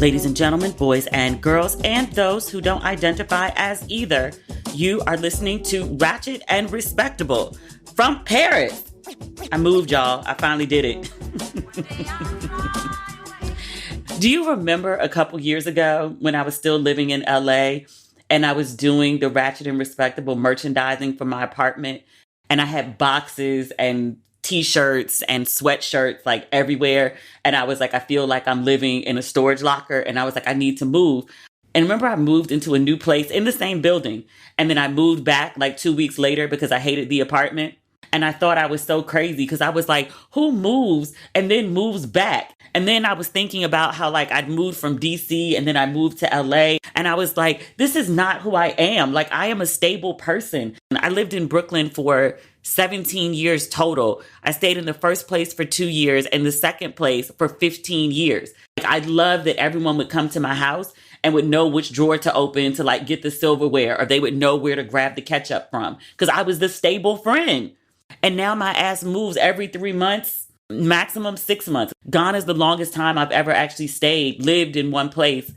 Ladies and gentlemen, boys and girls, and those who don't identify as either, you are listening to Ratchet and Respectable from Paris. I moved, y'all. I finally did it. Do you remember a couple years ago when I was still living in LA and I was doing the Ratchet and Respectable merchandising for my apartment, and I had boxes and t-shirts and sweatshirts like everywhere, and I was like, I feel like I'm living in a storage locker, and I was like, I need to move. And remember, I moved into a new place in the same building, and then I moved back like 2 weeks later because I hated the apartment. And I thought I was so crazy because I was like, who moves and then moves back? And then I was thinking about how like I'd moved from DC and then I moved to LA. And I was like, this is not who I am. Like, I am a stable person. I lived in Brooklyn for 17 years total. I stayed in the first place for 2 years and the second place for 15 years. Like, I love that everyone would come to my house and would know which drawer to open to like get the silverware, or they would know where to grab the ketchup from because I was the stable friend. And now my ass moves every 3 months, maximum 6 months. Gone is the longest time I've ever actually lived in one place.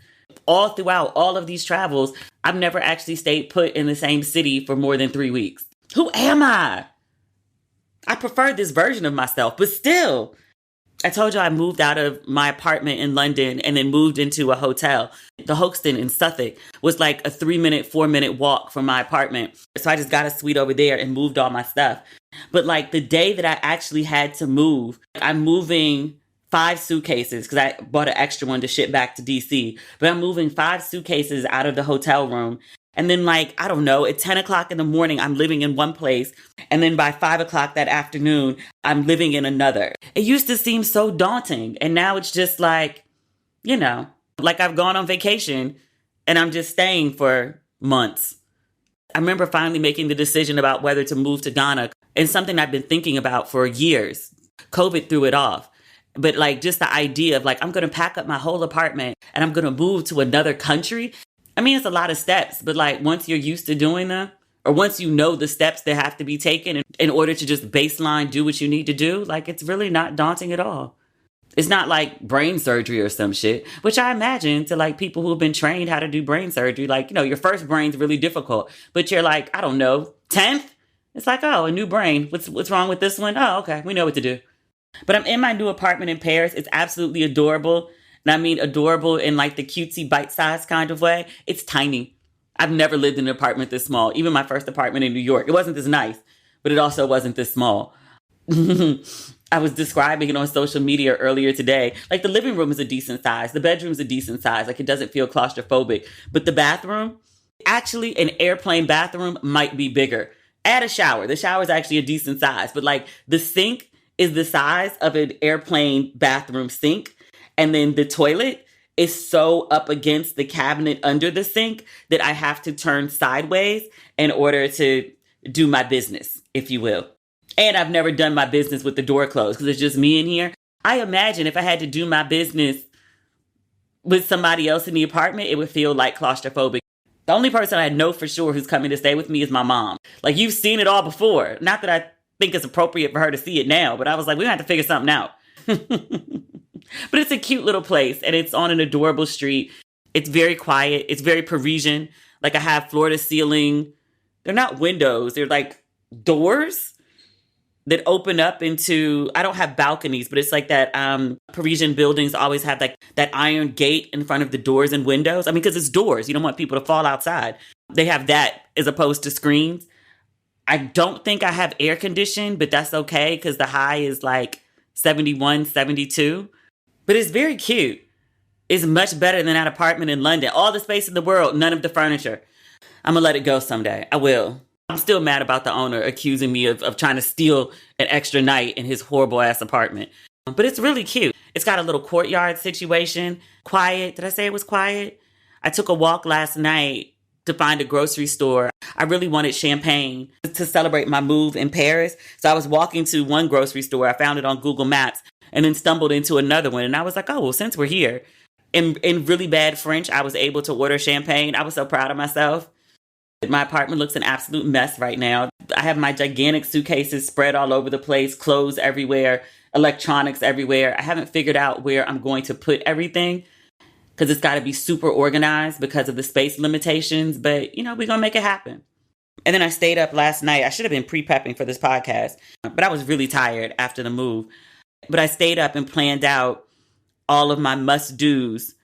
All throughout all of these travels, I've never actually stayed put in the same city for more than 3 weeks. Who am I? I prefer this version of myself, but still. I told you I moved out of my apartment in London and then moved into a hotel. The Hoxton in Suffolk was like a 4-minute walk from my apartment. So I just got a suite over there and moved all my stuff. But like the day that I actually had to move, I'm moving 5 suitcases because I bought an extra one to ship back to DC. But I'm moving 5 suitcases out of the hotel room. And then like, I don't know, at 10 o'clock in the morning, I'm living in one place. And then by 5 o'clock that afternoon, I'm living in another. It used to seem so daunting. And now it's just like, you know, like I've gone on vacation and I'm just staying for months. I remember finally making the decision about whether to move to Ghana, and something I've been thinking about for years. COVID threw it off. But like just the idea of like, I'm going to pack up my whole apartment and I'm going to move to another country. I mean, it's a lot of steps, but like once you're used to doing them, or once you know the steps that have to be taken in order to just baseline do what you need to do, like it's really not daunting at all. It's not like brain surgery or some shit, which I imagine to like people who have been trained how to do brain surgery. Like, you know, your first brain's really difficult, but you're like, I don't know, 10th? It's like, oh, a new brain. What's wrong with this one? Oh, okay, we know what to do. But I'm in my new apartment in Paris. It's absolutely adorable. And I mean adorable in like the cutesy bite-sized kind of way. It's tiny. I've never lived in an apartment this small. Even my first apartment in New York, it wasn't this nice, but it also wasn't this small. I was describing it on social media earlier today. Like the living room is a decent size. The bedroom's a decent size. Like it doesn't feel claustrophobic. But the bathroom, actually an airplane bathroom might be bigger. Add a shower. The shower is actually a decent size. But like the sink is the size of an airplane bathroom sink. And then the toilet is so up against the cabinet under the sink that I have to turn sideways in order to do my business, if you will. And I've never done my business with the door closed because it's just me in here. I imagine if I had to do my business with somebody else in the apartment, it would feel like claustrophobic. The only person I know for sure who's coming to stay with me is my mom. Like, you've seen it all before. Not that I think it's appropriate for her to see it now, but I was like, we're going to have to figure something out. But it's a cute little place and it's on an adorable street. It's very quiet. It's very Parisian. Like I have floor to ceiling. They're not windows. They're like doors that open up into, I don't have balconies, but it's like that Parisian buildings always have like that iron gate in front of the doors and windows. I mean, because it's doors. You don't want people to fall outside. They have that as opposed to screens. I don't think I have air conditioning, but that's okay because the high is like 71, 72. But it's very cute. It's much better than that apartment in London. All the space in the world, none of the furniture. I'm going to let it go someday. I will. I'm still mad about the owner accusing me of trying to steal an extra night in his horrible ass apartment. But it's really cute. It's got a little courtyard situation. Quiet. Did I say it was quiet? I took a walk last night to find a grocery store. I really wanted champagne to celebrate my move in Paris. So I was walking to one grocery store. I found it on Google Maps and then stumbled into another one. And I was like, oh, well, since we're here, in really bad French, I was able to order champagne. I was so proud of myself. My apartment looks an absolute mess right now. I have my gigantic suitcases spread all over the place, clothes everywhere, electronics everywhere. I haven't figured out where I'm going to put everything. because it's got to be super organized because of the space limitations. But, we're going to make it happen. And then I stayed up last night. I should have been pre-prepping for this podcast, but I was really tired after the move. But I stayed up and planned out all of my must-dos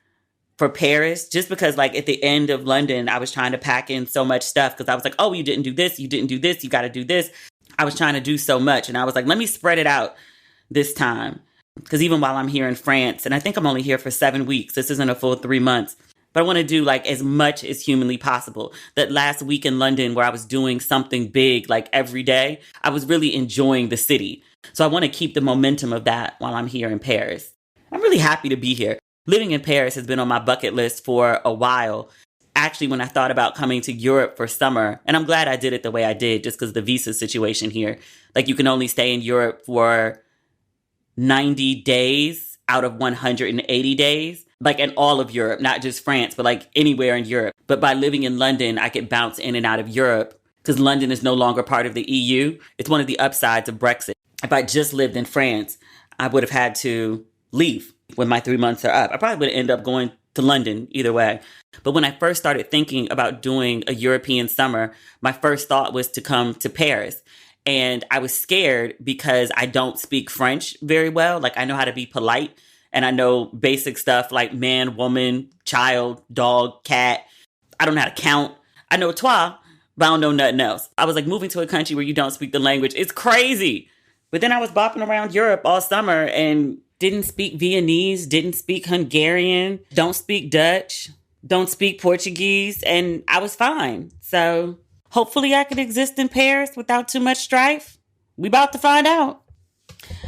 for Paris, just because like at the end of London, I was trying to pack in so much stuff because I was like, oh, you didn't do this, you got to do this. I was trying to do so much. And I was like, let me spread it out this time. Because even while I'm here in France, and I think I'm only here for 7 weeks, this isn't a full 3 months, but I want to do like as much as humanly possible. That last week in London where I was doing something big like every day, I was really enjoying the city. So I want to keep the momentum of that while I'm here in Paris. I'm really happy to be here. Living in Paris has been on my bucket list for a while. Actually, when I thought about coming to Europe for summer, and I'm glad I did it the way I did just because the visa situation here, like you can only stay in Europe for 90 days out of 180 days, like in all of Europe, not just France, but like anywhere in Europe. But by living in London, I could bounce in and out of Europe because London is no longer part of the EU. It's one of the upsides of Brexit. If I just lived in France, I would have had to leave when my 3 months are up. I probably would end up going to London either way. But when I first started thinking about doing a European summer, my first thought was to come to Paris. And I was scared because I don't speak French very well. Like I know how to be polite and I know basic stuff like man, woman, child, dog, cat. I don't know how to count. I know toi, but I don't know nothing else. I was like, moving to a country where you don't speak the language, it's crazy. But then I was bopping around Europe all summer and didn't speak Viennese, didn't speak Hungarian, don't speak Dutch, don't speak Portuguese, and I was fine. So hopefully I could exist in Paris without too much strife. We about to find out.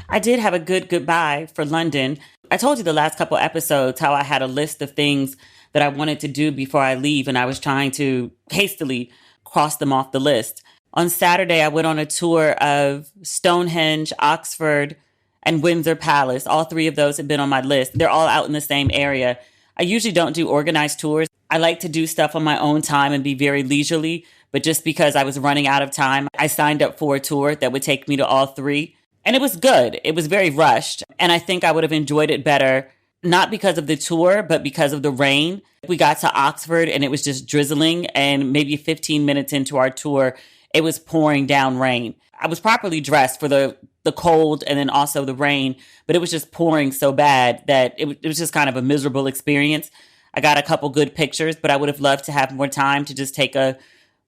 I did have a good goodbye for London. I told you the last couple episodes how I had a list of things that I wanted to do before I leave, and I was trying to hastily cross them off the list. On Saturday, I went on a tour of Stonehenge, Oxford, and Windsor Palace. All three of those have been on my list. They're all out in the same area. I usually don't do organized tours. I like to do stuff on my own time and be very leisurely. But just because I was running out of time, I signed up for a tour that would take me to all three. And it was good. It was very rushed. And I think I would have enjoyed it better, not because of the tour, but because of the rain. We got to Oxford and it was just drizzling. And maybe 15 minutes into our tour, it was pouring down rain. I was properly dressed for the cold and then also the rain, but it was just pouring so bad that it was just kind of a miserable experience. I got a couple good pictures, but I would have loved to have more time to just take a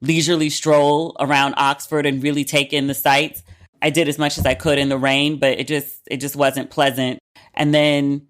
leisurely stroll around Oxford and really take in the sights. I did as much as I could in the rain, but it just wasn't pleasant. And then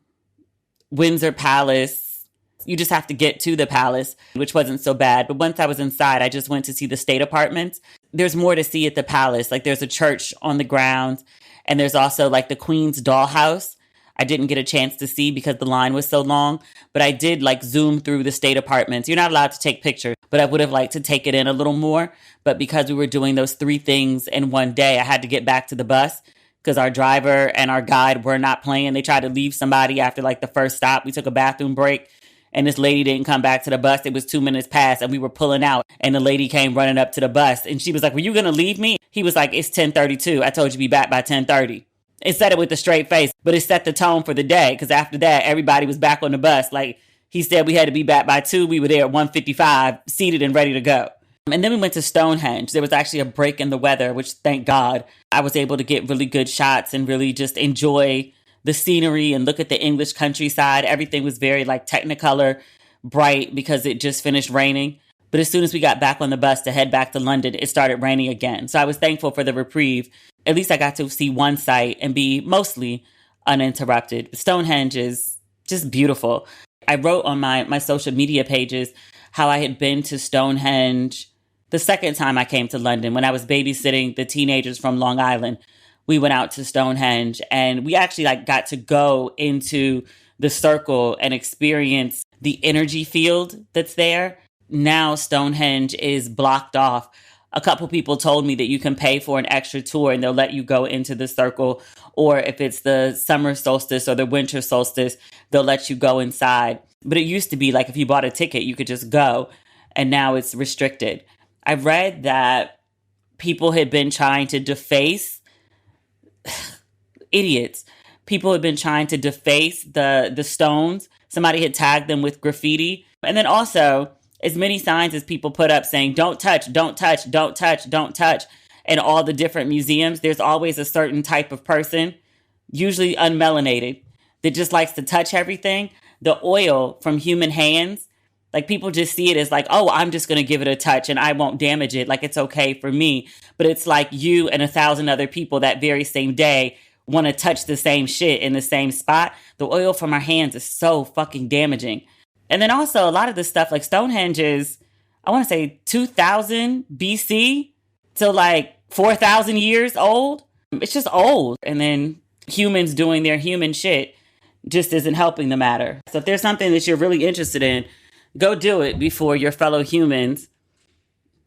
Windsor Palace, you just have to get to the palace, which wasn't so bad. But once I was inside, I just went to see the state apartments. There's more to see at the palace. Like there's a church on the grounds and there's also like the Queen's dollhouse. I didn't get a chance to see because the line was so long, but I did like zoom through the state apartments. You're not allowed to take pictures, but I would have liked to take it in a little more. But because we were doing those 3 things in one day, I had to get back to the bus because our driver and our guide were not playing. They tried to leave somebody after like the first stop. We took a bathroom break and this lady didn't come back to the bus. It was 2 minutes past and we were pulling out and the lady came running up to the bus and she was like, were you going to leave me? He was like, it's 10:32. I told you to be back by 10:30. It said it with a straight face, but it set the tone for the day because after that, everybody was back on the bus. Like he said, we had to be back by 2. We were there at 1:55, seated and ready to go. And then we went to Stonehenge. There was actually a break in the weather, which thank God I was able to get really good shots and really just enjoy the scenery and look at the English countryside. Everything was very like Technicolor, bright because it just finished raining. But as soon as we got back on the bus to head back to London, it started raining again. So I was thankful for the reprieve. At least I got to see one site and be mostly uninterrupted. Stonehenge is just beautiful. I wrote on my social media pages how I had been to Stonehenge the second time I came to London when I was babysitting the teenagers from Long Island. We went out to Stonehenge and we actually like got to go into the circle and experience the energy field that's there. Now Stonehenge is blocked off. A couple people told me that you can pay for an extra tour and they'll let you go into the circle. Or if it's the summer solstice or the winter solstice, they'll let you go inside. But it used to be like if you bought a ticket, you could just go. And now it's restricted. I read that people had been trying to deface idiots. People had been trying to deface the stones. Somebody had tagged them with graffiti. And then also, as many signs as people put up saying, don't touch, don't touch, don't touch, don't touch, in all the different museums, there's always a certain type of person, usually unmelanated, that just likes to touch everything. The oil from human hands, like people just see it as like, oh, I'm just going to give it a touch and I won't damage it. Like it's okay for me. But it's like you and 1,000 other people that very same day want to touch the same shit in the same spot. The oil from our hands is so fucking damaging. And then also a lot of the stuff like Stonehenge is, I want to say 2000 BC to like 4,000 years old. It's just old. And then humans doing their human shit just isn't helping the matter. So if there's something that you're really interested in, go do it before your fellow humans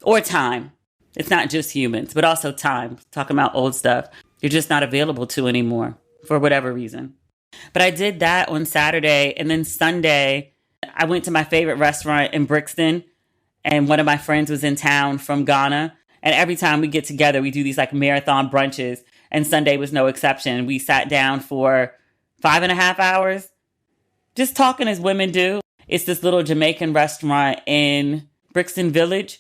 or time. It's not just humans, but also time. Talking about old stuff you're just not available to anymore for whatever reason. But I did that on Saturday. And then Sunday, I went to my favorite restaurant in Brixton. And one of my friends was in town from Ghana. And every time we get together, we do these like marathon brunches. And Sunday was no exception. We sat down for 5.5 hours, just talking as women do. It's this little Jamaican restaurant in Brixton Village.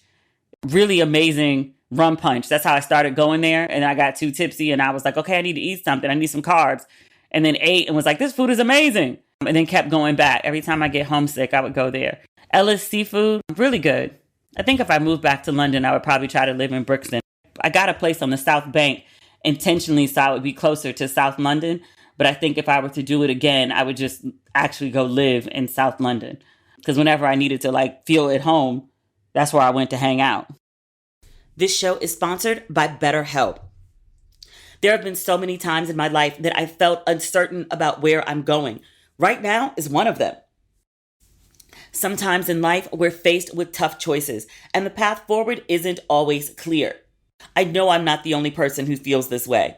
Really amazing rum punch. That's how I started going there. And I got too tipsy and I was like, okay, I need to eat something. I need some carbs. And then ate and was like, this food is amazing. And then kept going back. Every time I get homesick, I would go there. Ella's Seafood, really good. I think if I moved back to London, I would probably try to live in Brixton. I got a place on the South Bank intentionally so I would be closer to South London. But I think if I were to do it again, I would just actually go live in South London. Because whenever I needed to like feel at home, that's where I went to hang out. This show is sponsored by BetterHelp. There have been so many times in my life that I felt uncertain about where I'm going. Right now is one of them. Sometimes in life, we're faced with tough choices, and the path forward isn't always clear. I know I'm not the only person who feels this way.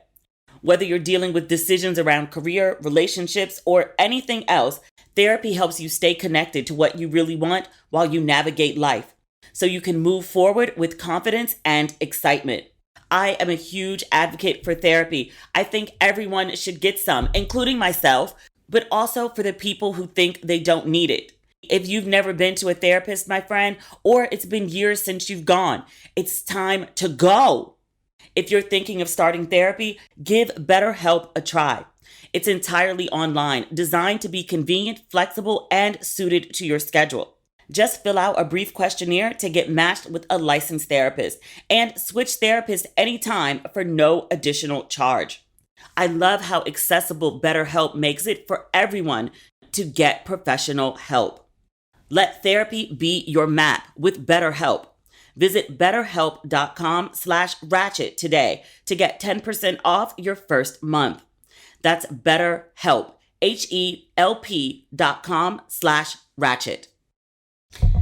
Whether you're dealing with decisions around career, relationships, or anything else, therapy helps you stay connected to what you really want while you navigate life, so you can move forward with confidence and excitement. I am a huge advocate for therapy. I think everyone should get some, including myself, but also for the people who think they don't need it. If you've never been to a therapist, my friend, or it's been years since you've gone, it's time to go. If you're thinking of starting therapy, give BetterHelp a try. It's entirely online, designed to be convenient, flexible, and suited to your schedule. Just fill out a brief questionnaire to get matched with a licensed therapist and switch therapists anytime for no additional charge. I love how accessible BetterHelp makes it for everyone to get professional help. Let therapy be your map with BetterHelp. Visit betterhelp.com/ratchet today to get 10% off your first month. That's BetterHelp, HELP.com/ratchet.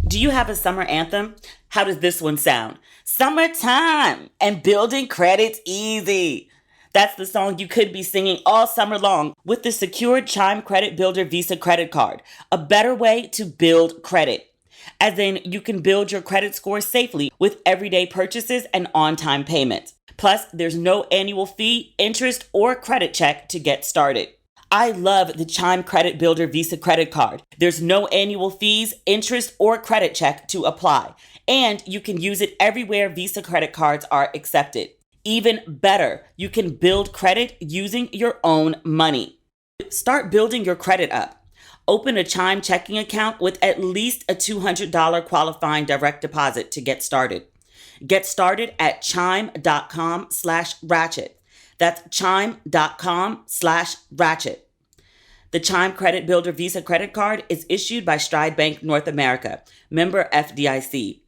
Do you have a summer anthem? How does this one sound? Summertime and building credit's easy. That's the song you could be singing all summer long with the secured Chime Credit Builder Visa credit card, a better way to build credit. As in, you can build your credit score safely with everyday purchases and on-time payments. Plus, there's no annual fee, interest, or credit check to get started. I love the Chime Credit Builder Visa credit card. There's no annual fees, interest, or credit check to apply. And you can use it everywhere Visa credit cards are accepted. Even better, you can build credit using your own money. Start building your credit up. Open a Chime checking account with at least a $200 qualifying direct deposit to get started. Get started at chime.com/ratchet. That's chime.com/ratchet. The Chime Credit Builder Visa credit card is issued by Stride Bank North America, member FDIC.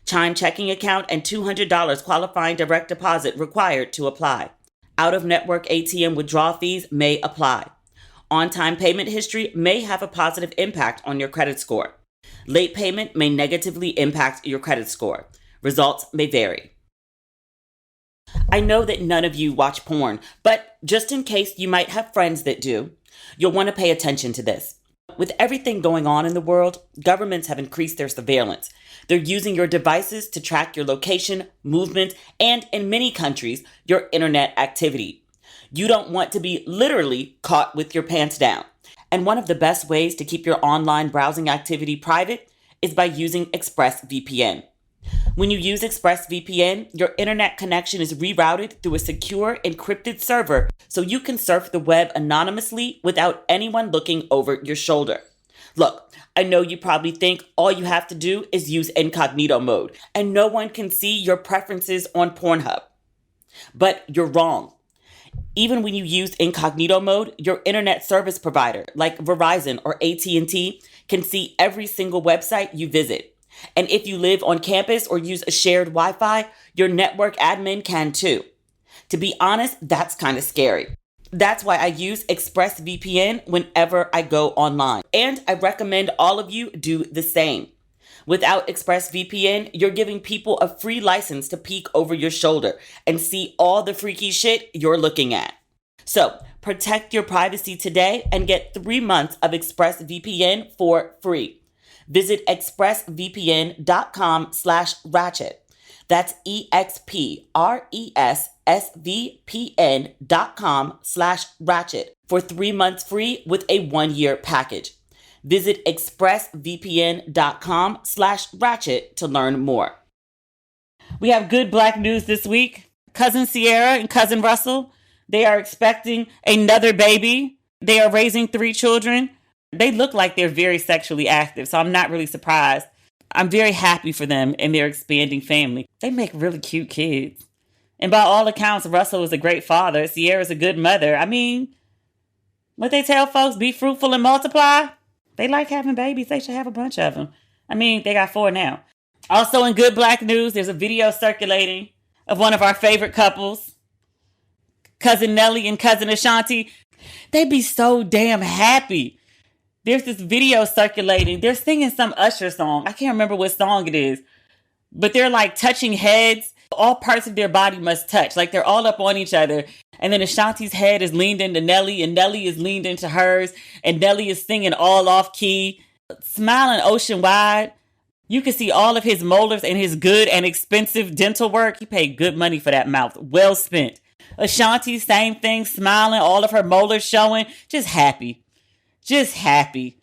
Chime checking account and $200 qualifying direct deposit required to apply. Out-of-network ATM withdrawal fees may apply. On-time payment history may have a positive impact on your credit score. Late payment may negatively impact your credit score. Results may vary. I know that none of you watch porn, but just in case you might have friends that do, you'll want to pay attention to this. With everything going on in the world, governments have increased their surveillance. They're using your devices to track your location, movement, and in many countries, your internet activity. You don't want to be literally caught with your pants down. And one of the best ways to keep your online browsing activity private is by using ExpressVPN. When you use ExpressVPN, your internet connection is rerouted through a secure encrypted server so you can surf the web anonymously without anyone looking over your shoulder. Look, I know you probably think all you have to do is use incognito mode and no one can see your preferences on Pornhub. But you're wrong. Even when you use incognito mode, your internet service provider like Verizon or AT&T can see every single website you visit. And if you live on campus or use a shared Wi-Fi, your network admin can too. To be honest, that's kind of scary. That's why I use ExpressVPN whenever I go online. And I recommend all of you do the same. Without ExpressVPN, you're giving people a free license to peek over your shoulder and see all the freaky shit you're looking at. So, protect your privacy today and get 3 months of ExpressVPN for free. Visit expressvpn.com/ratchet. That's expressvpn.com/ratchet for 3 months free with a 1-year package. Visit expressvpn.com/ratchet to learn more. We have good Black news this week. Cousin Ciara and Cousin Russell, they are expecting another baby. They are raising 3 children. They look like they're very sexually active, so I'm not really surprised. I'm very happy for them and their expanding family. They make really cute kids. And by all accounts, Russell is a great father. Ciara's a good mother. I mean, what they tell folks, be fruitful and multiply. They like having babies. They should have a bunch of them. I mean, they got 4 now. Also in good Black news, there's a video circulating of one of our favorite couples, Cousin Nelly and Cousin Ashanti. They be so damn happy. There's this video circulating. They're singing some Usher song. I can't remember what song it is. But they're like touching heads. All parts of their body must touch. Like they're all up on each other. And then Ashanti's head is leaned into Nelly. And Nelly is leaned into hers. And Nelly is singing all off key. Smiling ocean wide. You can see all of his molars and his good and expensive dental work. He paid good money for that mouth. Well spent. Ashanti, same thing. Smiling. All of her molars showing. Just happy. Just happy.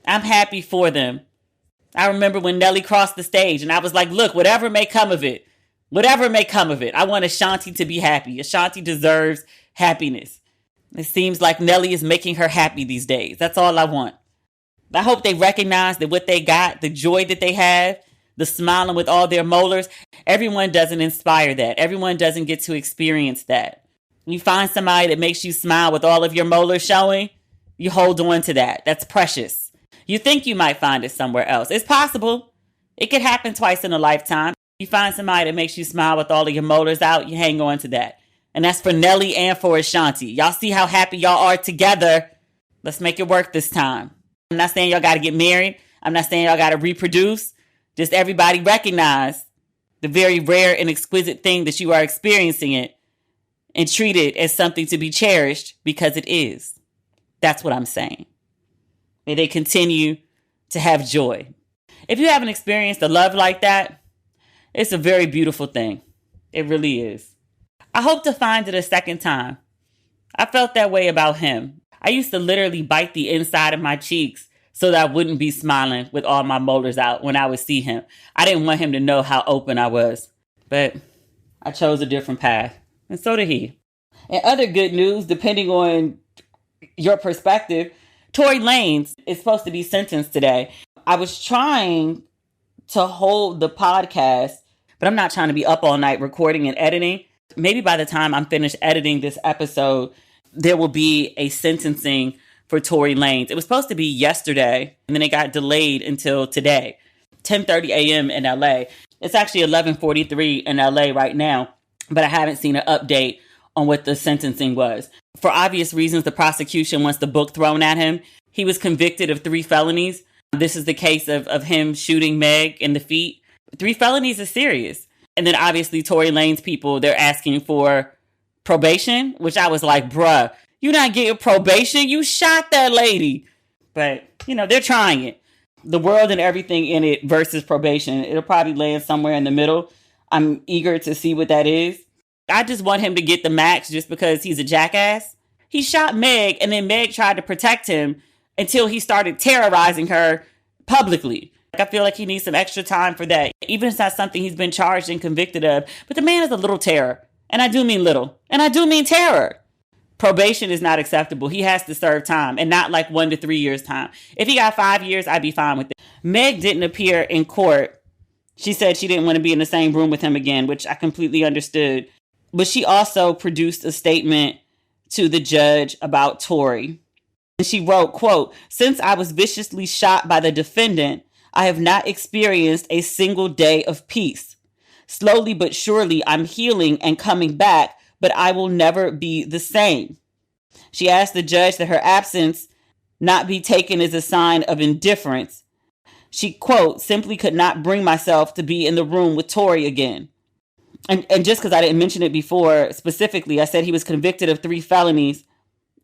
I'm happy for them. I remember when Nelly crossed the stage and I was like, look, whatever may come of it, I want Ashanti to be happy. Ashanti deserves happiness. It seems like Nelly is making her happy these days. That's all I want. I hope they recognize that what they got, the joy that they have, the smiling with all their molars, everyone doesn't inspire that. Everyone doesn't get to experience that. You find somebody that makes you smile with all of your molars showing, you hold on to that. That's precious. You think you might find it somewhere else. It's possible. It could happen twice in a lifetime. You find somebody that makes you smile with all of your molars out, you hang on to that. And that's for Nelly and for Ashanti. Y'all see how happy y'all are together. Let's make it work this time. I'm not saying y'all got to get married. I'm not saying y'all got to reproduce. Just everybody recognize the very rare and exquisite thing that you are experiencing it and treat it as something to be cherished because it is. That's what I'm saying. May they continue to have joy. If you haven't experienced a love like that, it's a very beautiful thing. It really is. I hope to find it a second time. I felt that way about him. I used to literally bite the inside of my cheeks so that I wouldn't be smiling with all my molars out when I would see him. I didn't want him to know how open I was. But I chose a different path. And so did he. And other good news, depending on your perspective, Tory Lanez is supposed to be sentenced today. I was trying to hold the podcast, but I'm not trying to be up all night recording and editing. Maybe by the time I'm finished editing this episode, there will be a sentencing for Tory Lanez. It was supposed to be yesterday, and then it got delayed until today, 10:30 a.m. in LA. It's actually 11:43 in LA right now, but I haven't seen an update on what the sentencing was. For obvious reasons, the prosecution wants the book thrown at him. He was convicted of 3 felonies. This is the case of him shooting Meg in the feet. 3 felonies is serious. And then obviously Tory Lanez people, they're asking for probation, which I was like, bruh, you're not getting probation. You shot that lady. But, they're trying it. The world and everything in it versus probation. It'll probably land somewhere in the middle. I'm eager to see what that is. I just want him to get the max just because he's a jackass. He shot Meg, and then Meg tried to protect him until he started terrorizing her publicly. I feel like he needs some extra time for that, even if it's not something he's been charged and convicted of. But the man is a little terror. And I do mean little. And I do mean terror. Probation is not acceptable. He has to serve time, and not like 1 to 3 years time. If he got 5 years, I'd be fine with it. Meg didn't appear in court. She said she didn't want to be in the same room with him again, which I completely understood. But she also produced a statement to the judge about Tory. And she wrote, quote, "Since I was viciously shot by the defendant, I have not experienced a single day of peace. Slowly but surely, I'm healing and coming back, but I will never be the same." She asked the judge that her absence not be taken as a sign of indifference. She, quote, "simply could not bring myself to be in the room with Tory again." And just because I didn't mention it before specifically, I said he was convicted of 3 felonies.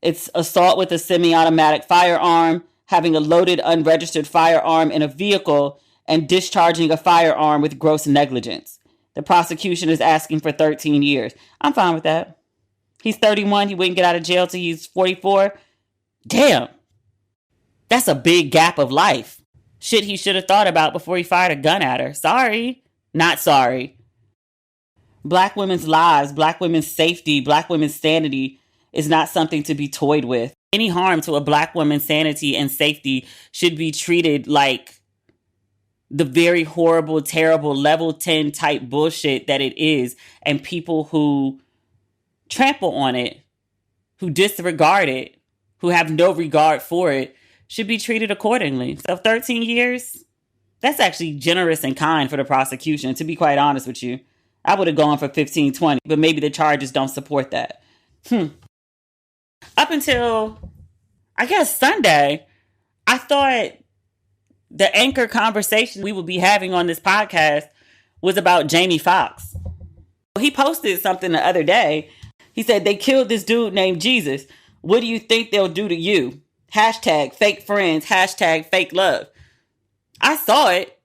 It's assault with a semi-automatic firearm, having a loaded unregistered firearm in a vehicle, and discharging a firearm with gross negligence. The prosecution is asking for 13 years. I'm fine with that. He's 31. He wouldn't get out of jail till he's 44. Damn. That's a big gap of life. Shit he should have thought about before he fired a gun at her. Sorry. Not sorry. Black women's lives, Black women's safety, Black women's sanity is not something to be toyed with. Any harm to a Black woman's sanity and safety should be treated like the very horrible, terrible level 10 type bullshit that it is. And people who trample on it, who disregard it, who have no regard for it, should be treated accordingly. So 13 years, that's actually generous and kind for the prosecution, to be quite honest with you. I would have gone for 15, 20, but maybe the charges don't support that. Up until, I guess, Sunday, I thought the anchor conversation we would be having on this podcast was about Jamie Foxx. He posted something the other day. He said, "They killed this dude named Jesus. What do you think they'll do to you? Hashtag fake friends, hashtag fake love." I saw it.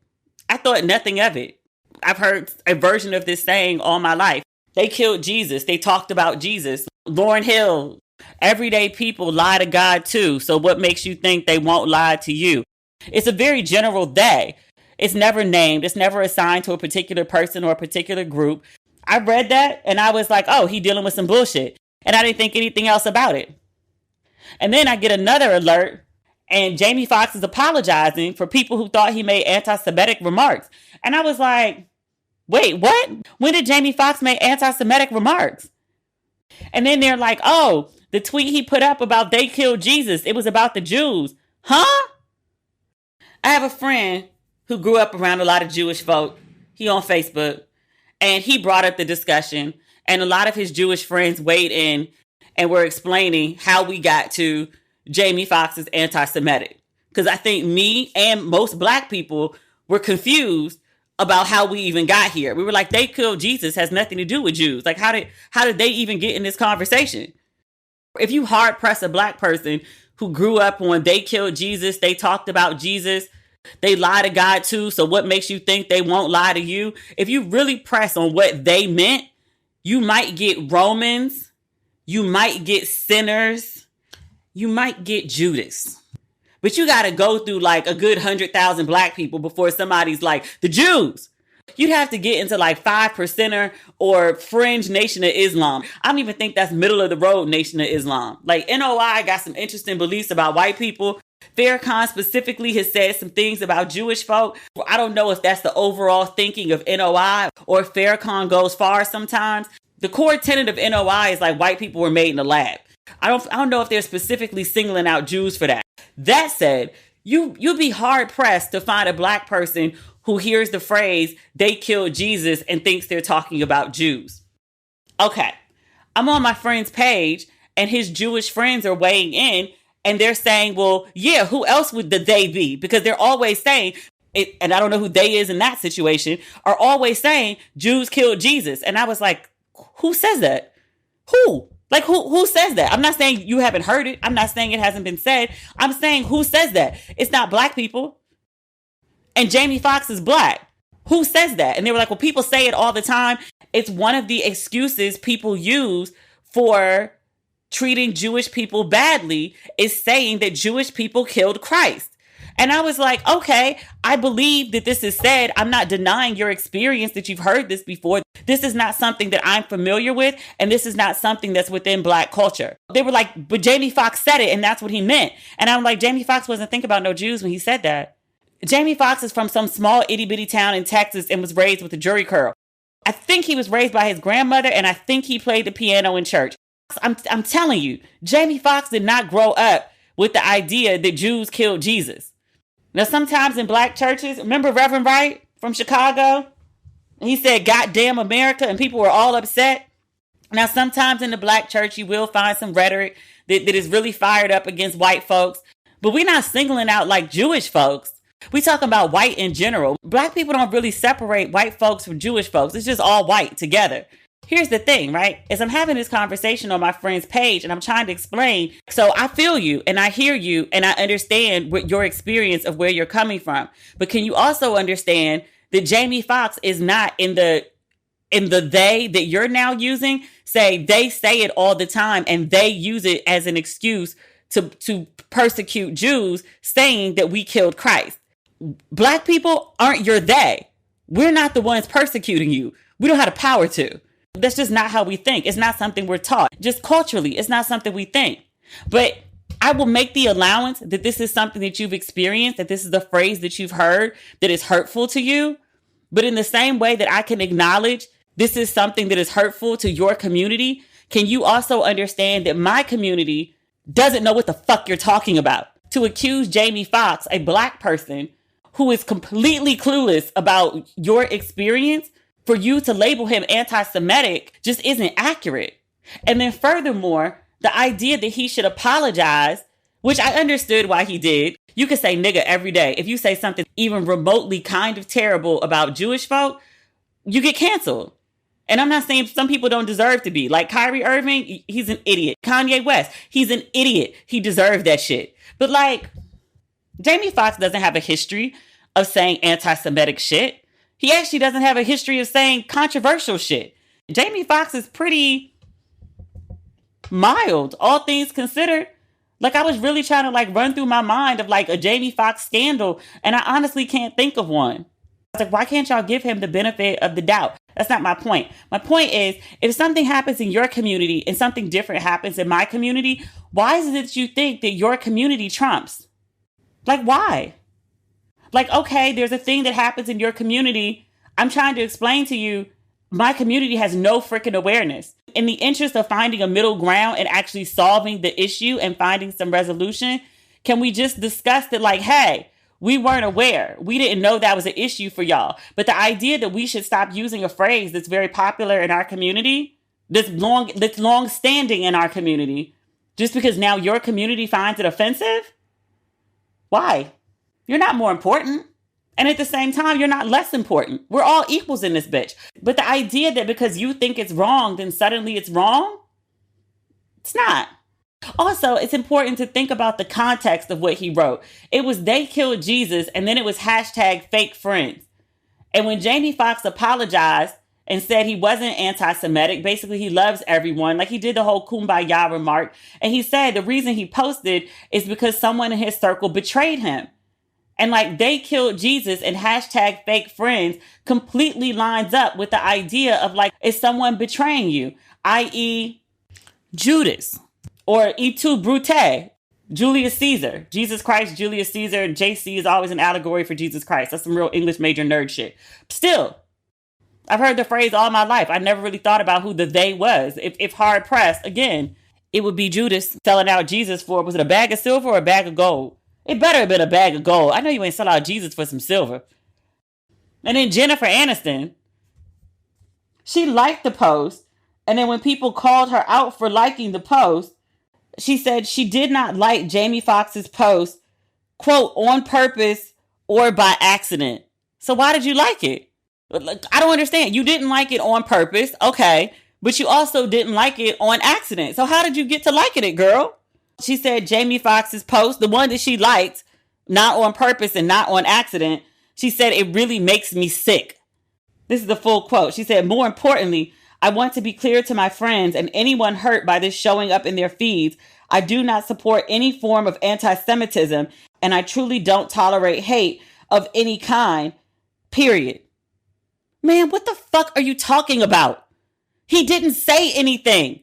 I thought nothing of it. I've heard a version of this saying all my life. They killed Jesus. They talked about Jesus. Lauryn Hill. Everyday people lie to God too. So what makes you think they won't lie to you? It's a very general they. It's never named. It's never assigned to a particular person or a particular group. I read that and I was like, oh, he dealing with some bullshit. And I didn't think anything else about it. And then I get another alert and Jamie Foxx is apologizing for people who thought he made anti-Semitic remarks. And I was like, wait, what? When did Jamie Foxx make anti-Semitic remarks? And then they're like, oh, the tweet he put up about they killed Jesus, it was about the Jews. Huh? I have a friend who grew up around a lot of Jewish folk. He on Facebook. And he brought up the discussion. And a lot of his Jewish friends weighed in and were explaining how we got to Jamie Foxx is anti-Semitic. Because I think me and most Black people were confused about how we even got here. We were like, they killed Jesus has nothing to do with Jews. Like, how did they even get in this conversation? If you hard press a Black person who grew up on they killed Jesus, they talked about Jesus, they lie to God too, so what makes you think they won't lie to you? If you really press on what they meant, you might get Romans, you might get sinners, you might get Judas. But you got to go through like a good 100,000 Black people before somebody's like, the Jews. You'd have to get into like 5%er or fringe Nation of Islam. I don't even think that's middle of the road Nation of Islam. Like NOI got some interesting beliefs about white people. Farrakhan specifically has said some things about Jewish folk. I don't know if that's the overall thinking of NOI or if Farrakhan goes far sometimes. The core tenet of NOI is like white people were made in a lab. I don't know if they're specifically singling out Jews for that. That said, you'd be hard pressed to find a Black person who hears the phrase, they killed Jesus and thinks they're talking about Jews. Okay. I'm on my friend's page and his Jewish friends are weighing in and they're saying, well, yeah, who else would the they be? Because they're always saying, it, and I don't know who they is in that situation, are always saying Jews killed Jesus. And I was like, who says that? Who? Like, who says that? I'm not saying you haven't heard it. I'm not saying it hasn't been said. I'm saying who says that? It's not Black people. And Jamie Foxx is Black. Who says that? And they were like, well, people say it all the time. It's one of the excuses people use for treating Jewish people badly, is saying that Jewish people killed Christ. And I was like, okay, I believe that this is said. I'm not denying your experience, that you've heard this before. This is not something that I'm familiar with. And this is not something that's within Black culture. They were like, but Jamie Foxx said it and that's what he meant. And I'm like, Jamie Foxx wasn't thinking about no Jews when he said that. Jamie Foxx is from some small itty bitty town in Texas and was raised with a jury curl. I think he was raised by his grandmother, and I think he played the piano in church. I'm telling you, Jamie Foxx did not grow up with the idea that Jews killed Jesus. Now, sometimes in Black churches, remember Reverend Wright from Chicago? He said, "Goddamn America," and people were all upset. Now, sometimes in the Black church, you will find some rhetoric that is really fired up against white folks, but we're not singling out like Jewish folks. We talking about white in general. Black people don't really separate white folks from Jewish folks. It's just all white together. Here's the thing, right? As I'm having this conversation on my friend's page and I'm trying to explain, so I feel you and I hear you and I understand what your experience of where you're coming from. But can you also understand that Jamie Foxx is not in the they that you're now using? They say it all the time and they use it as an excuse to persecute Jews, saying that we killed Christ. Black people aren't your they. We're not the ones persecuting you. We don't have the power to. That's just not how we think. It's not something we're taught. Just culturally, it's not something we think. But I will make the allowance that this is something that you've experienced, that this is a phrase that you've heard that is hurtful to you. But in the same way that I can acknowledge this is something that is hurtful to your community, can you also understand that my community doesn't know what the fuck you're talking about? To accuse Jamie Foxx, a Black person who is completely clueless about your experience, for you to label him anti-Semitic just isn't accurate. And then furthermore, the idea that he should apologize, which I understood why he did. You could say nigga every day. If you say something even remotely kind of terrible about Jewish folk, you get canceled. And I'm not saying some people don't deserve to be. Like Kyrie Irving, he's an idiot. Kanye West, he's an idiot. He deserved that shit. But like, Jamie Foxx doesn't have a history of saying anti-Semitic shit. He actually doesn't have a history of saying controversial shit. Jamie Foxx is pretty mild, all things considered. Like, I was really trying to like run through my mind of like a Jamie Foxx scandal, and I honestly can't think of one. I was like, why can't y'all give him the benefit of the doubt? That's not my point. My point is, if something happens in your community and something different happens in my community, why is it that you think that your community trumps? Like, why? Like, okay, there's a thing that happens in your community. I'm trying to explain to you, my community has no freaking awareness. In the interest of finding a middle ground and actually solving the issue and finding some resolution, can we just discuss that like, hey, we weren't aware. We didn't know that was an issue for y'all. But the idea that we should stop using a phrase that's very popular in our community, that's long standing in our community, just because now your community finds it offensive? Why? You're not more important. And at the same time, you're not less important. We're all equals in this bitch. But the idea that because you think it's wrong, then suddenly it's wrong, it's not. Also, it's important to think about the context of what he wrote. It was they killed Jesus, and then it was hashtag fake friends. And when Jamie Foxx apologized and said he wasn't anti-Semitic, basically he loves everyone, like he did the whole kumbaya remark. And he said the reason he posted is because someone in his circle betrayed him. And like they killed Jesus and hashtag fake friends completely lines up with the idea of like, is someone betraying you? I.e. Judas or et tu, Brute, Julius Caesar, Jesus Christ, Julius Caesar. JC is always an allegory for Jesus Christ. That's some real English major nerd shit. Still, I've heard the phrase all my life. I never really thought about who the they was. If hard pressed, again, it would be Judas selling out Jesus for, was it a bag of silver or a bag of gold? It better have been a bag of gold. I know you ain't sell out Jesus for some silver. And then Jennifer Aniston, she liked the post. And then when people called her out for liking the post, she said she did not like Jamie Foxx's post, quote, on purpose or by accident. So why did you like it? I don't understand. You didn't like it on purpose. Okay. But you also didn't like it on accident. So how did you get to liking it, girl? She said Jamie Foxx's post, the one that she liked, not on purpose and not on accident, She said, it really makes me sick. This is the full quote. She said, more importantly, I want to be clear to my friends and anyone hurt by this showing up in their feeds. I do not support any form of anti-Semitism, and I truly don't tolerate hate of any kind, period. Man, what the fuck are you talking about? He didn't say anything.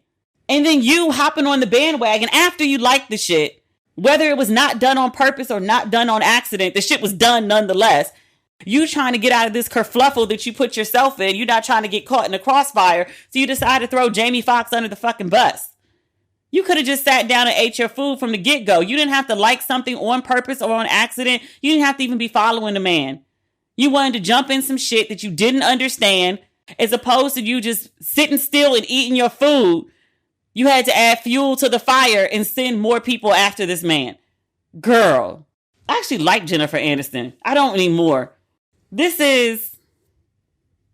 And then you hopping on the bandwagon after you liked the shit, whether it was not done on purpose or not done on accident, the shit was done nonetheless. You trying to get out of this kerfluffle that you put yourself in. You're not trying to get caught in the crossfire. So you decide to throw Jamie Foxx under the fucking bus. You could have just sat down and ate your food from the get-go. You didn't have to like something on purpose or on accident. You didn't have to even be following the man. You wanted to jump in some shit that you didn't understand, as opposed to you just sitting still and eating your food. You had to add fuel to the fire and send more people after this man. Girl, I actually like Jennifer Aniston. I don't anymore. It's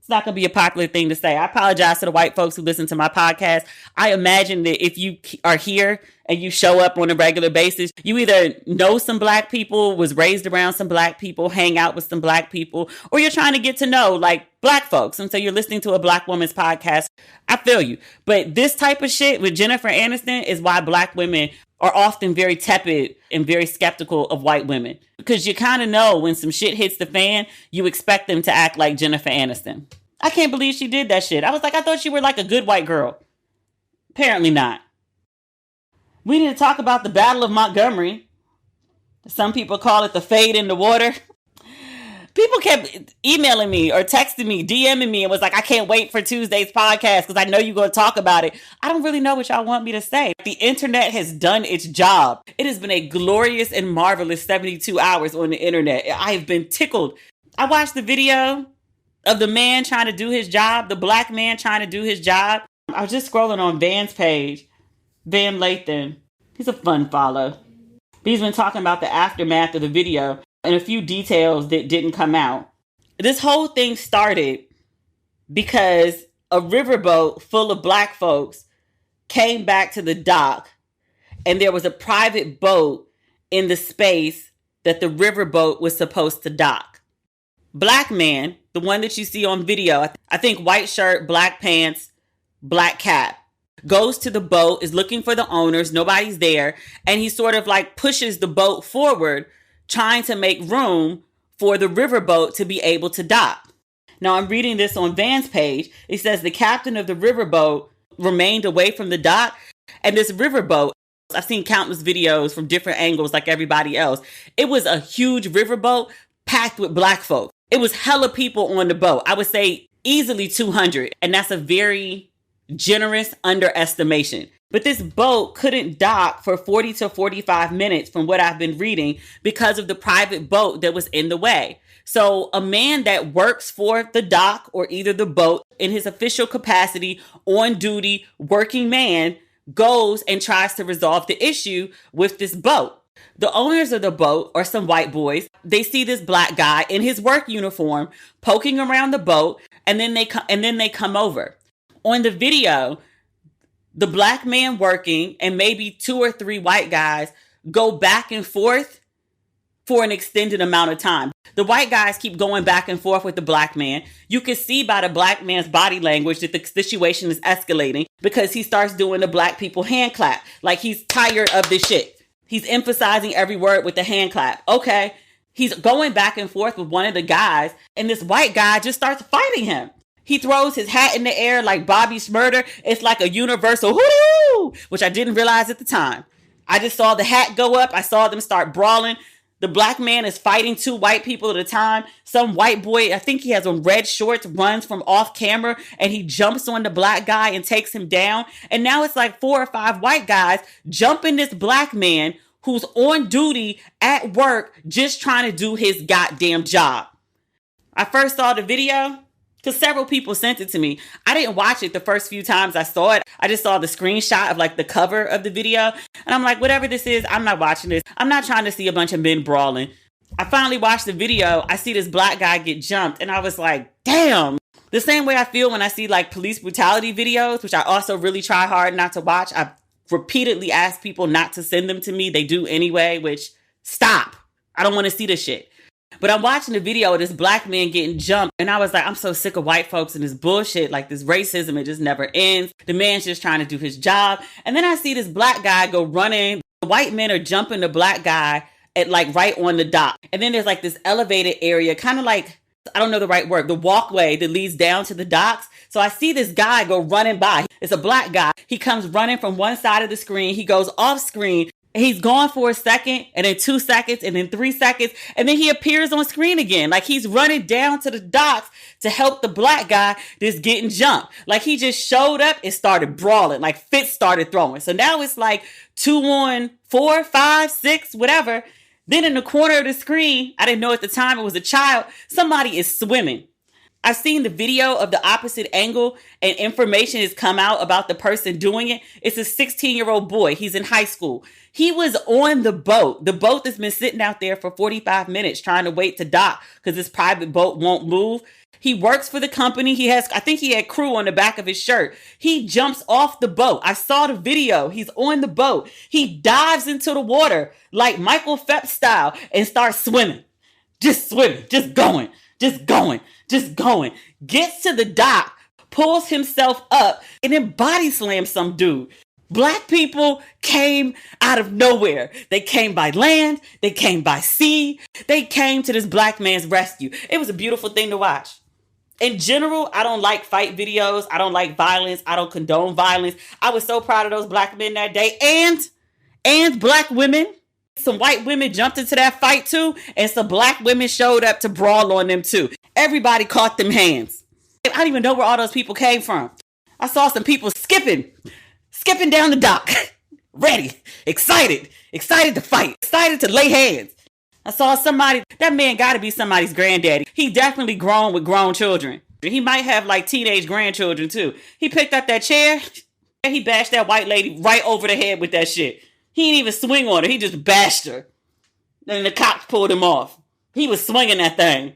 not going to be a popular thing to say. I apologize to the white folks who listen to my podcast. I imagine that if you are here and you show up on a regular basis, you either know some black people, was raised around some black people, hang out with some black people, or you're trying to get to know like black folks. And so you're listening to a black woman's podcast. I feel you. But this type of shit with Jennifer Aniston is why black women are often very tepid and very skeptical of white women. Because you kind of know when some shit hits the fan, you expect them to act like Jennifer Aniston. I can't believe she did that shit. I was like, I thought you were like a good white girl. Apparently not. We need to talk about the Battle of Montgomery. Some people call it the fade in the water. People kept emailing me or texting me, DMing me, and was like, I can't wait for Tuesday's podcast because I know you're going to talk about it. I don't really know what y'all want me to say. The internet has done its job. It has been a glorious and marvelous 72 hours on the internet. I have been tickled. I watched the video of the man trying to do his job, the black man trying to do his job. I was just scrolling on Van's page, Van Lathan. He's a fun follow. He's been talking about the aftermath of the video and a few details that didn't come out. This whole thing started because a riverboat full of black folks came back to the dock, and there was a private boat in the space that the riverboat was supposed to dock. Black man, the one that you see on video, I think white shirt, black pants, black cap, goes to the boat, is looking for the owners, nobody's there, and he sort of like pushes the boat forward, trying to make room for the riverboat to be able to dock. Now I'm reading this on Van's page. It says the captain of the riverboat remained away from the dock, and this riverboat, I've seen countless videos from different angles like everybody else. It was a huge riverboat packed with black folk. It was hella people on the boat. I would say easily 200, and that's a very generous underestimation. But this boat couldn't dock for 40 to 45 minutes from what I've been reading because of the private boat that was in the way. So a man that works for the dock or either the boat in his official capacity, on duty, working man, goes and tries to resolve the issue with this boat. The owners of the boat are some white boys. They see this black guy in his work uniform poking around the boat, and then they come over. On the video, the black man working and maybe 2 or 3 white guys go back and forth for an extended amount of time. The white guys keep going back and forth with the black man. You can see by the black man's body language that the situation is escalating because he starts doing the black people hand clap. Like he's tired of this shit. He's emphasizing every word with the hand clap. Okay. He's going back and forth with one of the guys, and this white guy just starts fighting him. He throws his hat in the air like Bobby Shmurda. It's like a universal whoo, which I didn't realize at the time. I just saw the hat go up. I saw them start brawling. The black man is fighting 2 white people at a time. Some white boy, I think he has on red shorts, runs from off camera, and he jumps on the black guy and takes him down. And now it's like 4 or 5 white guys jumping this black man who's on duty at work just trying to do his goddamn job. I first saw the video because several people sent it to me. I didn't watch it the first few times I saw it. I just saw the screenshot of like the cover of the video. And I'm like, whatever this is, I'm not watching this. I'm not trying to see a bunch of men brawling. I finally watched the video. I see this black guy get jumped. And I was like, damn. The same way I feel when I see like police brutality videos, which I also really try hard not to watch. I've repeatedly asked people not to send them to me. They do anyway, which stop. I don't want to see this shit. But I'm watching the video of this black man getting jumped. And I was like, I'm so sick of white folks and this bullshit. Like this racism, it just never ends. The man's just trying to do his job. And then I see this black guy go running. The white men are jumping the black guy at like right on the dock. And then there's like this elevated area, kind of like, I don't know the right word, the walkway that leads down to the docks. So I see this guy go running by. It's a black guy. He comes running from one side of the screen. He goes off screen. He's gone for a second, and then 2 seconds, and then 3 seconds, and then he appears on screen again. Like he's running down to the docks to help the black guy that's getting jumped. Like he just showed up and started brawling. Like Fitz started throwing. So now it's like 2 on 4, 5, 6, whatever. Then in the corner of the screen, I didn't know at the time it was a child, somebody is swimming. I've seen the video of the opposite angle and information has come out about the person doing it. It's a 16-year-old boy. He's in high school. He was on the boat that's been sitting out there for 45 minutes trying to wait to dock because this private boat won't move. He works for the company. I think he had crew on the back of his shirt. He jumps off the boat. I saw the video. He's on the boat. He dives into the water like Michael Phelps style and starts swimming. Just swimming, just going. Gets to the dock, pulls himself up, and then body slams some dude. Black people came out of nowhere. They came by land. They came by sea. They came to this black man's rescue. It was a beautiful thing to watch. In general, I don't like fight videos. I don't like violence. I don't condone violence. I was so proud of those black men that day and black women. Some white women jumped into that fight too, and some black women showed up to brawl on them too. Everybody caught them hands. I don't even know where all those people came from. I saw some people skipping down the dock, ready, excited to fight, excited to lay hands. I saw somebody, that man gotta be somebody's granddaddy. He definitely grown with grown children. He might have like teenage grandchildren too. He picked up that chair, and he bashed that white lady right over the head with that shit. He didn't even swing on her. He just bashed her. Then the cops pulled him off. He was swinging that thing.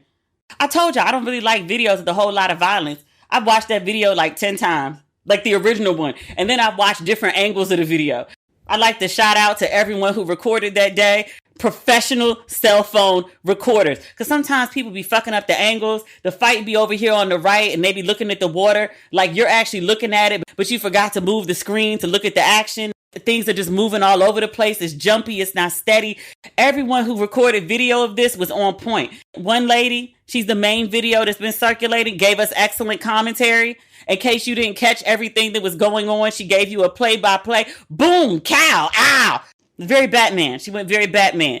I told you, I don't really like videos with a whole lot of violence. I've watched that video like 10 times, like the original one. And then I've watched different angles of the video. I'd like to shout out to everyone who recorded that day. Professional cell phone recorders. Because sometimes people be fucking up the angles. The fight be over here on the right and they be looking at the water like you're actually looking at it, but you forgot to move the screen to look at the action. Things are just moving all over the place. It's jumpy. It's not steady. Everyone who recorded video of this was on point. One lady, she's the main video that's been circulating, gave us excellent commentary. In case you didn't catch everything that was going on, she gave you a play-by-play. Boom, cow, ow. Very Batman. She went very Batman.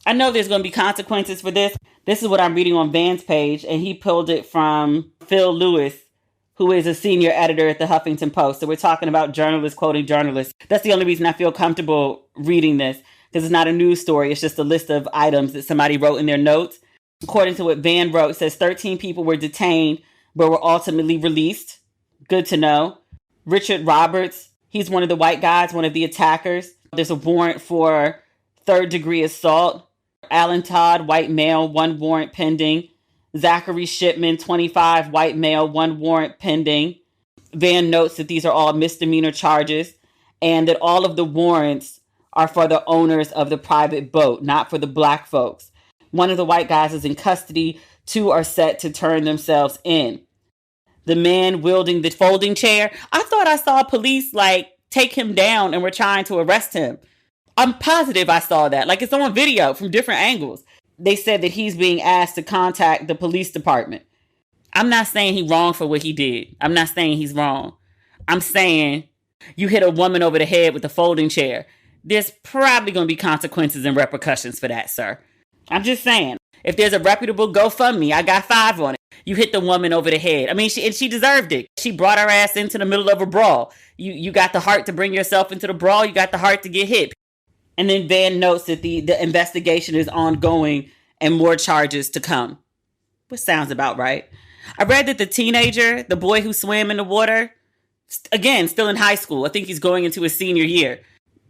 I know there's going to be consequences for this. This is what I'm reading on Van's page, and he pulled it from Phil Lewis, who is a senior editor at the Huffington Post. So we're talking about journalists quoting journalists. That's the only reason I feel comfortable reading this, because it's not a news story. It's just a list of items that somebody wrote in their notes. According to what Van wrote, it says 13 people were detained, but were ultimately released. Good to know. Richard Roberts, he's one of the white guys, one of the attackers. There's a warrant for third-degree assault. Alan Todd, white male, 1 warrant pending. Zachary Shipman, 25, white male, 1 warrant pending. Van notes that these are all misdemeanor charges and that all of the warrants are for the owners of the private boat, not for the black folks. One of the white guys is in custody. 2 are set to turn themselves in. The man wielding the folding chair, I thought I saw police take him down and were trying to arrest him. I'm positive I saw that. It's on video from different angles. They said that he's being asked to contact the police department. I'm not saying he's wrong for what he did. I'm not saying he's wrong. I'm saying you hit a woman over the head with a folding chair. There's probably going to be consequences and repercussions for that, sir. I'm just saying, if there's a reputable GoFundMe, I got 5 on it. You hit the woman over the head. I mean, she deserved it. She brought her ass into the middle of a brawl. You got the heart to bring yourself into the brawl. You got the heart to get hit. And then Van notes that the investigation is ongoing and more charges to come. Which sounds about right. I read that the teenager, the boy who swam in the water, again, still in high school. I think he's going into his senior year.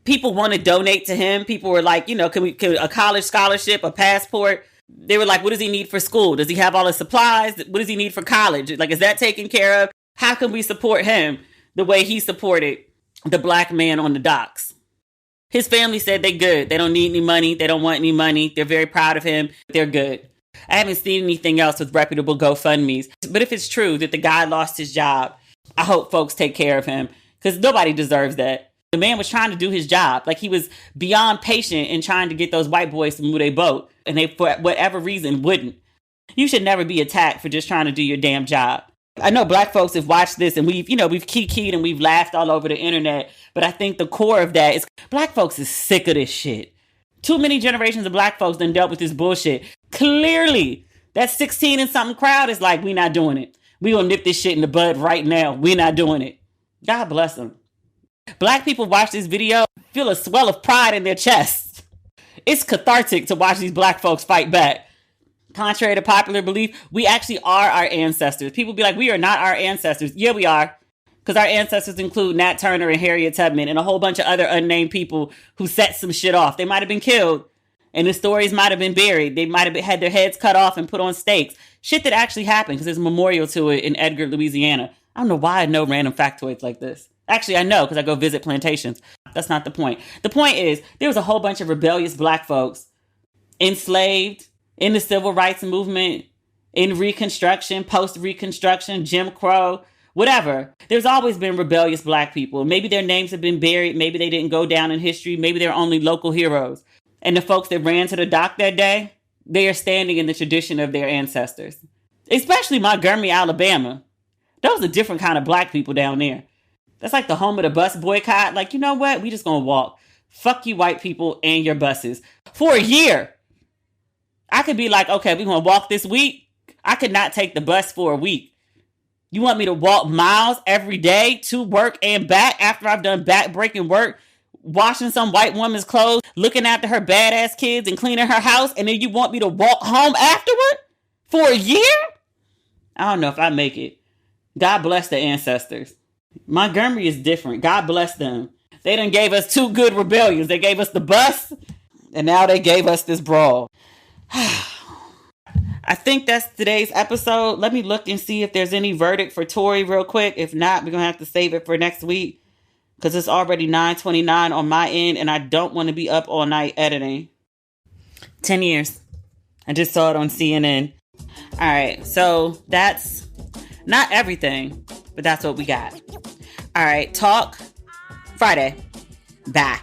People want to donate to him. People were like, can a college scholarship, a passport? They were like, what does he need for school? Does he have all the supplies? What does he need for college? Is that taken care of? How can we support him the way he supported the black man on the docks? His family said they good. They don't need any money. They don't want any money. They're very proud of him. They're good. I haven't seen anything else with reputable GoFundMes. But if it's true that the guy lost his job, I hope folks take care of him, because nobody deserves that. The man was trying to do his job. Like, he was beyond patient in trying to get those white boys to move their boat. And they, for whatever reason, wouldn't. You should never be attacked for just trying to do your damn job. I know black folks have watched this and we've kikied and we've laughed all over the internet. But I think the core of that is black folks is sick of this shit. Too many generations of black folks done dealt with this bullshit. Clearly, that 16 and something crowd is like, we not doing it. We gonna nip this shit in the bud right now. We not doing it. God bless them. Black people watch this video, feel a swell of pride in their chests. It's cathartic to watch these black folks fight back. Contrary to popular belief, we actually are our ancestors. People be like, we are not our ancestors. Yeah, we are. Because our ancestors include Nat Turner and Harriet Tubman and a whole bunch of other unnamed people who set some shit off. They might have been killed and the stories might have been buried. They might have had their heads cut off and put on stakes. Shit that actually happened, because there's a memorial to it in Edgar, Louisiana. I don't know why I know random factoids like this. Actually, I know because I go visit plantations. That's not the point. The point is, there was a whole bunch of rebellious black folks enslaved in the civil rights movement, in Reconstruction, post-Reconstruction, Jim Crow, whatever. There's always been rebellious black people. Maybe their names have been buried. Maybe they didn't go down in history. Maybe they're only local heroes. And the folks that ran to the dock that day, they are standing in the tradition of their ancestors. Especially Montgomery, Alabama. Those are different kind of black people down there. That's like the home of the bus boycott. Like, you know what? We just gonna walk. Fuck you white people and your buses. For a year. I could be like, okay, we're gonna walk this week. I could not take the bus for a week. You want me to walk miles every day to work and back after I've done back-breaking work, washing some white woman's clothes, looking after her badass kids and cleaning her house, and then you want me to walk home afterward for a year? I don't know if I make it. God bless the ancestors. Montgomery is different. God bless them. They done gave us 2 good rebellions. They gave us the bus, and now they gave us this brawl. I think that's today's episode. Let me look and see if there's any verdict for Tory real quick. If not, we're going to have to save it for next week, because it's already 9:29 on my end, and I don't want to be up all night editing. 10 years. I just saw it on CNN. All right, so that's not everything, but that's what we got. All right, talk Friday. Bye.